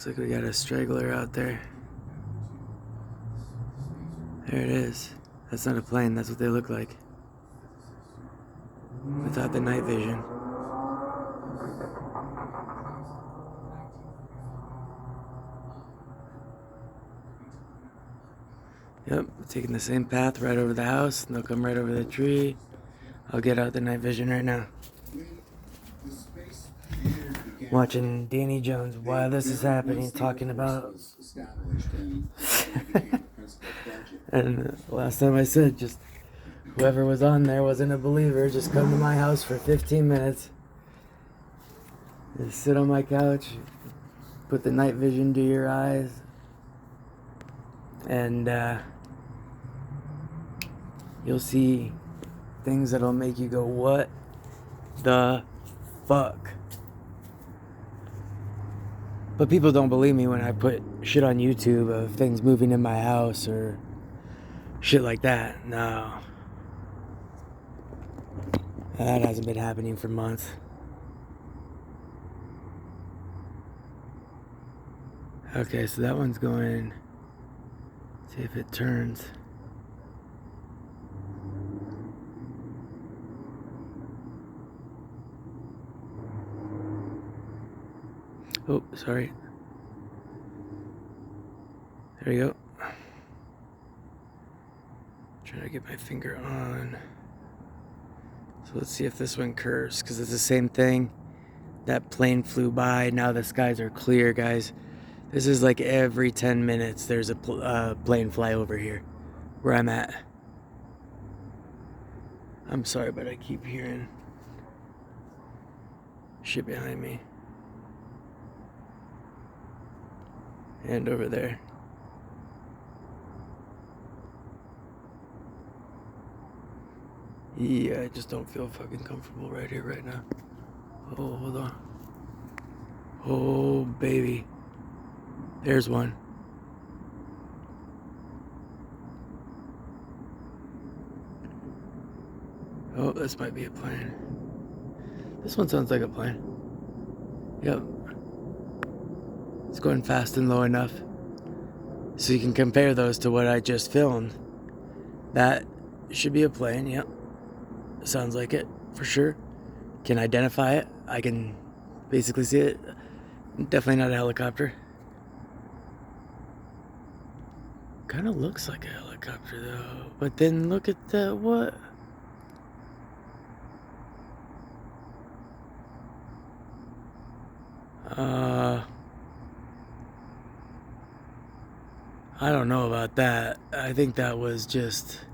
Looks like we got a straggler out there. There it is. That's not a plane, that's what they look like. Without the night vision. Yep, taking the same path right over the house, and they'll come right over the tree. I'll get out the night vision right now. Watching Danny Jones while this is happening, talking about. And last time I said, just whoever was on there wasn't a believer. Just come to my house for 15 minutes. Just sit on my couch, put the night vision to your eyes, and you'll see things that'll make you go, what the fuck? But people don't believe me when I put shit on YouTube of things moving in my house or shit like that. No. That hasn't been happening for months. Okay, so that one's going. See if it turns. Oh, sorry. There you go. Trying to get my finger on. So let's see if this one curves, because it's the same thing. That plane flew by. Now the skies are clear, guys. This is like every 10 minutes there's a plane fly over here where I'm at. I'm sorry, but I keep hearing shit behind me. And over there. Yeah, I just don't feel fucking comfortable right here, right now. Oh, hold on. Oh, baby. There's one. Oh, this might be a plane. This one sounds like a plane. Yep. It's going fast and low enough so you can compare those to what I just filmed. That should be a plane, yep. Sounds like it, for sure. Can identify it. I can basically see it. Definitely not a helicopter. Kind of looks like a helicopter though. But then look at that, what? I don't know about that. I think that was just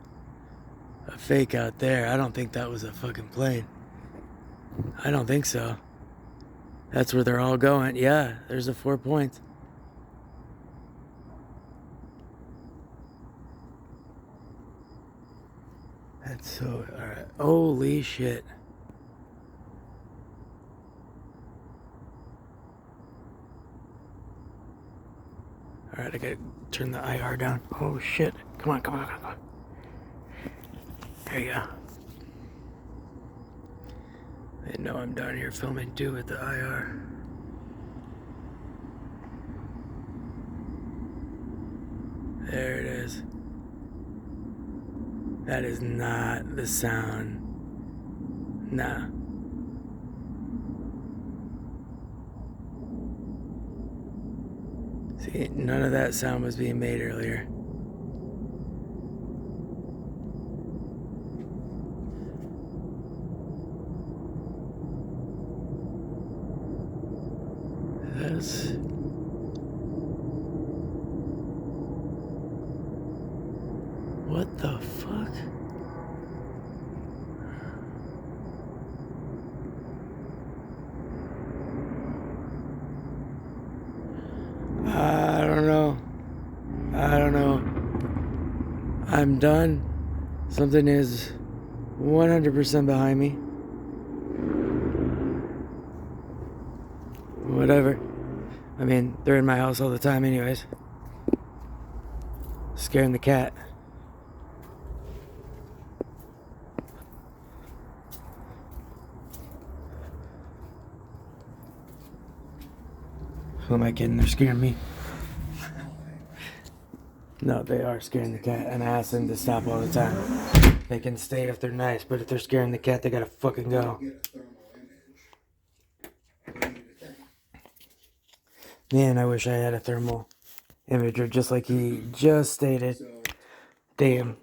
a fake out there. I don't think that was a fucking plane. I don't think so. That's where they're all going. Yeah, there's the 4 points. That's so... Alright. Holy shit. Alright, I gotta turn the IR down. Oh shit. Come on. There you go. I know I'm down here filming too with the IR. There it is. That is not the sound. Nah. See, none of that sound was being made earlier. That's... What the fuck? I don't know. I'm done. Something is 100% behind me. Whatever. I mean, they're in my house all the time anyways. Scaring the cat. Who am I kidding? They're scaring me. No, they are scaring the cat, and I ask them to stop all the time. They can stay if they're nice, but if they're scaring the cat, they gotta fucking go. Man, I wish I had a thermal imager just like he just stated. Damn.